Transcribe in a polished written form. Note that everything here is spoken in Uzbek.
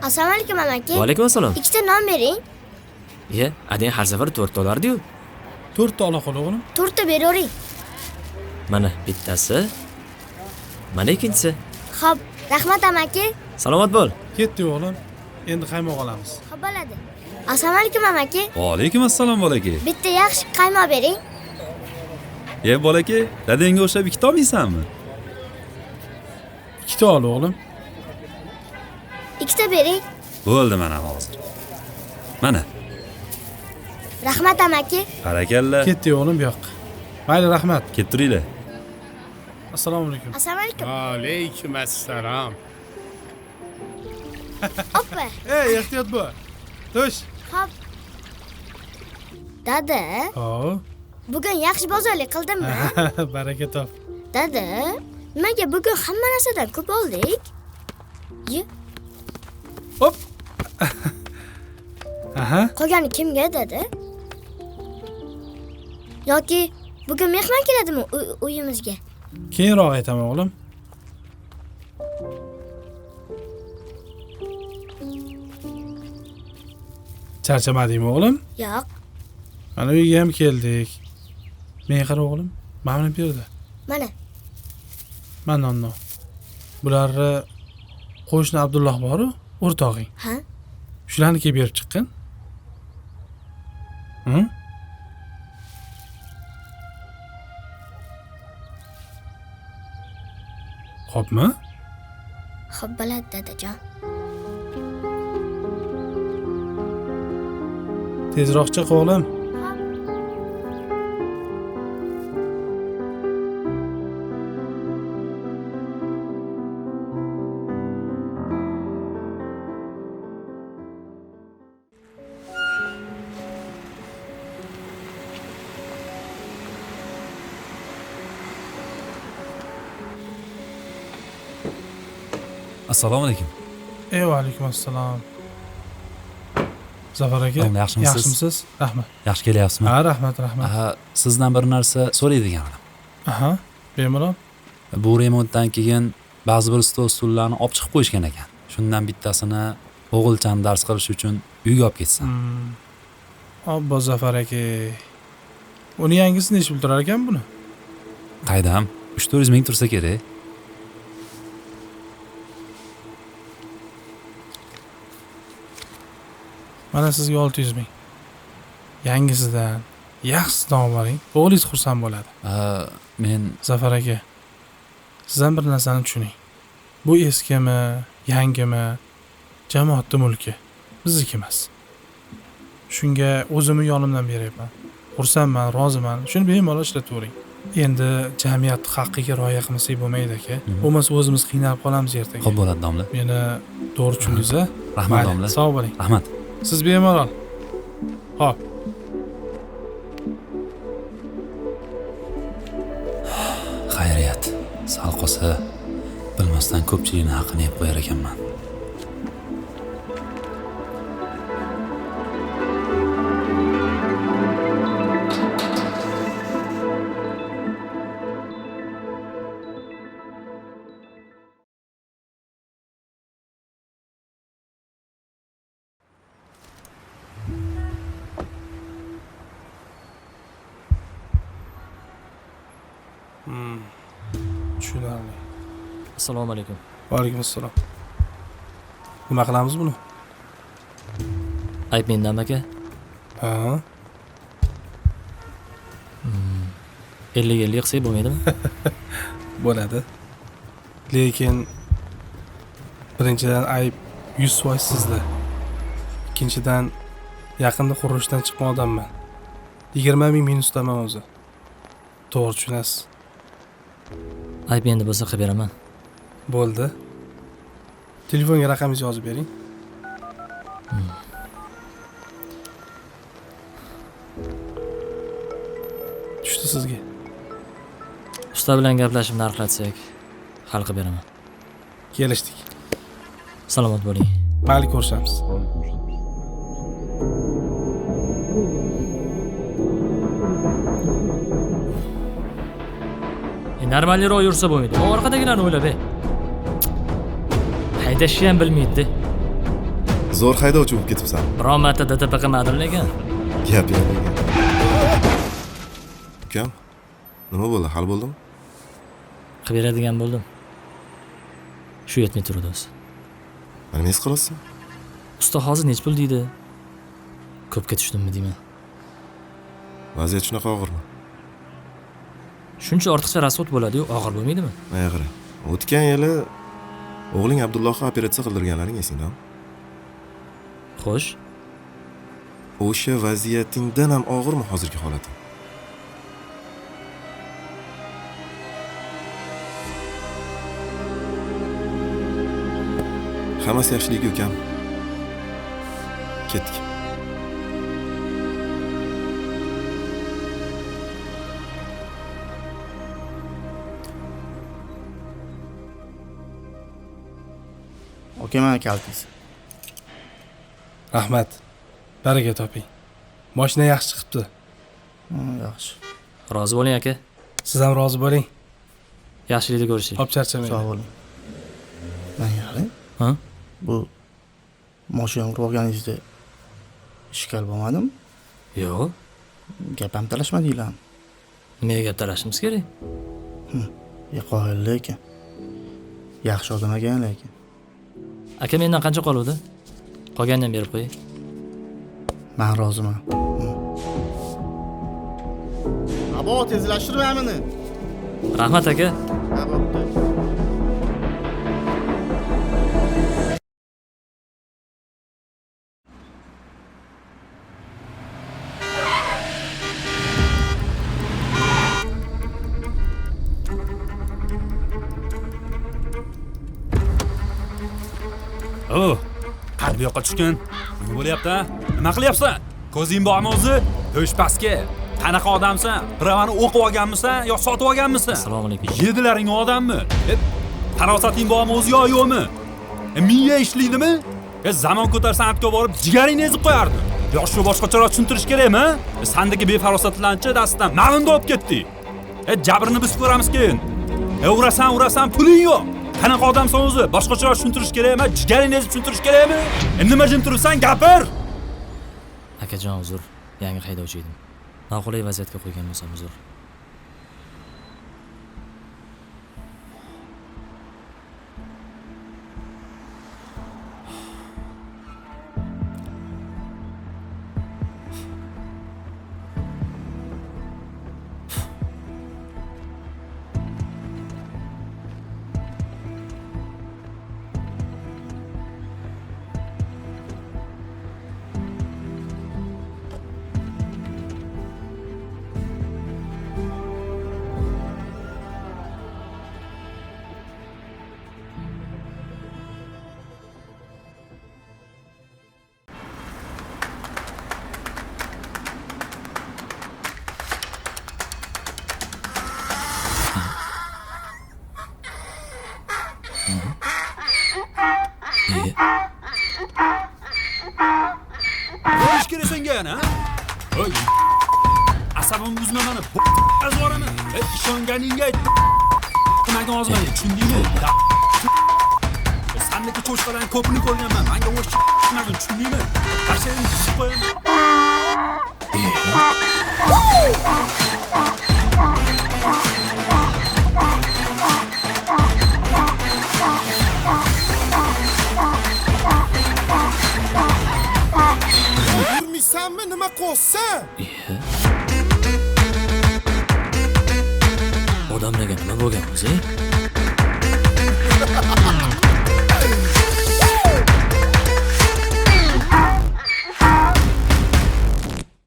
Assalomu alaykum amaki. Va alaykum assalom. Ikkita non bering. Adang har safar 4 ta olardi-yu. 4 ta ola qol o'g'lim. 4 ta beravering. Mana bittasi. Mana ikkinchisi. Xo'p, rahmat amaki. Salomat bo'l. Ketdi o'g'lim. Endi qaymoq olamiz. Xo'p bo'ladi. Assalomu alaykum amaki. Va alaykum assalom bolaki. Bitta yaxshi qaymoq bering. Bolaki, dadangga o'xshab ikkita olmaysanmi? Ikkita ol o'g'lim. Ikkita bering. Bo'ldi mana hozir. Mana. Rahmat amaki. Barakalla. Ketdi o'g'lim bu yoqqa. Mayli, rahmat. Ketib turinglar. Assalomu alaykum. Assalomu alaykum. Alaykum assalom. Oppa. Ey, ehtiyot bo'l. Tush. Xo'p. Dada, Hop. bugun yaxshi bozorlik qildimmi? Baraka top. Dada, nimaga bugun hamma narsadan ko'p oldik? Ye, Hop. Aha. qolgani kimga dada? Yoki bugun mehmon keladimi uyimizga? Keyinroq aytaman o'g'lim. Charchamadingmi o'g'lim? Yo'q. Mana uyga ham keldik. Men qara o'g'lim. Mana bu yerda. Mana, Mana nonno. Bularni qo'shni Abdulloh bor-ku, o'rtog'ing. ha? Shularnikiga berib chiqqin. Hm? Xo'pmi? Xo'p bo'ladi dadajon. Tezroq chiq o'g'lim. Assalomu alaykum. Va alaykum assalom. Zafar aka, Yaxshimisiz? yaxshimisiz? Rahmat. Yaxshi kelyapsizmi? Ha, rahmat. Sizdan bir narsa so'raydigan edim. Aha, bemalol. Bu remontdan keyin ba'zi bir stol-stullarni olib chiqib qo'yishgan ekan. Shundan bittasini o'g'ilchani dars qilish uchun uyga olib ketsam. Obbo Zafar aka. Uni yangisini ish bildirar ekan buni. Qaydam 3-400 ming tursa kerak. Mana sizga 600 ming. Yangisidan, yaxshisidan olib boring. O'g'lingiz xursand bo'ladi. Men Zafar aka, siz ham bir narsani tushuning. Bu eskimi, yangimi, jamoatning mulki, bizniki emas. Shunga o'zimni yonimdan beryapman. Xursandman, roziman. Shuni bemalol ishlatavering. Endi jamiyat haqqiga rioya qilmasak bo'lmaydi aka. Bo'lmasa o'zimiz qiynalib qolamiz ertaga. xo'p bo'ladi domla. Meni to'g'ri tushundingiz-a? Rahmat domla. Sog' bo'ling. Rahmat. Siz bemalol. Xo'p. Xayriyat. Sal qolsa bilmasdan ko'pchilikning haqqini yeb qo'yar ekanman. Tushunarli. Assalomu alaykum. Va alaykum assalom. Nima qilamiz buni? Ayb mendan aka. Ha? 50-50 qilsak bo'lmaydimi? Bo'ladi. Lekin birinchidan ayb 100% sizda. Ikkinchidan yaqinda qurilishdan chiqqan odamman. 20 ming minusdaman o'zi. To'g'ri tushunasiz. Ayb endi bo'lsa qilib beraman. Bo'ldi. Telefonga raqamingizni yozib bering. Tushdi sizga. Usta bilan gaplashib narxlatsak, hal qilib beraman. Kelishdik. Salomat bo'ling. Mayli, ko'rishamiz. Normalroq yursa bo'lmaydi. Orqadagilarni o'ylab, haydashni ham bilmaydi. Zo'r haydovchi bo'lib ketibsan. Biron marta DTP qilmading lekin. Gap yo'q. Ukam, nima bo'ldi? Hal bo'ldimi? Qilib beradigan bo'ldim. Shu yetmay turdi o'zi. Nima his qilyapsan? Usta hozir nech pul deydi? Ko'pga tushdimmi deyman. Vaziyat shunaqa og'irmi? Shuncha ortiqcha rasxod bo'ladi-yu, og'ir bo'lmaydimi? Mana qara. O'tgan yili o'g'ling Abdullohga operatsiya qildirganlaring esingdami? Xo'sh, O'sha vaziyatingdan ham og'irmi hozirgi holating? Hammasi yaxshilik ukam. Ketdik. Aka, mana kaltingiz. Rahmat. Baraka toping. Mashina yaxshi chiqibdi. Yaxshi. rozi bo'ling aka. Siz ham rozi bo'ling. Yaxshilikda ko'rishaylik. Hop charchamang. Sog' bo'ling. Men qarang. Ha? Bu mashina urib olganingizda ishkal bo'lmadimi? Yo'q. Gap ham talashmadinglarmi? Nimaga gap talashimiz kerak? Qoyilli ekan. Yaxshi odam ekan lekin. Aka mendan qancha qoluvdi? Qolganini ham berib qo'y. Men roziman. Abo, tezlashtirmay meni. Rahmat aka. Ha, bo'pti. Oh, qani bu yoqqa tushgan? Nima bo'lyapti? Nima qilyapsan? Ko'zing bormi o'zi? To'sh pastga. Qanaqa odamsan? Birovani o'qib olganmisan yo sotib olganmisan? Assalomu alaykum. Yedilaring odammi? Farosating bormi o'zi yo yo'qmi? Miya ishlaydimi? Zamon ko'tar san'atga borib jigaringni ezib qo'yardi. Yoshni boshqacharoq tushuntirish kerakmi? Sandagi befarosatlanchi dastidan ma'lumda olib ketdik. Jabrini biz ko'ramiz keyin. Urasan, puling yo'q. Qanaqa odamsan o'zi? Boshqacharoq tushuntirish kerakmi? Jigaringni ezib tushuntirish kerakmi? Nima jim turibsan? Gapir. Akajon, uzr. Yangi haydovchi edim. Noqulay vaziyatga qo'ygan bo'lsam uzr. Bo'lish kerak senga yana. Oy. Asabim buzma meni. Azvoraman. Ishonganingga ayt. Nimaga ozmay, tushundingmi? Sanniki cho'chqadan ko'pini ko'rganman. Menga o'sh chiqmagan, tushundingmi? Tashlayim, tushib qo'yaman. Yurmaysanmi, nima qo'ysan? Odamlarga nima bo'lgan o'zi?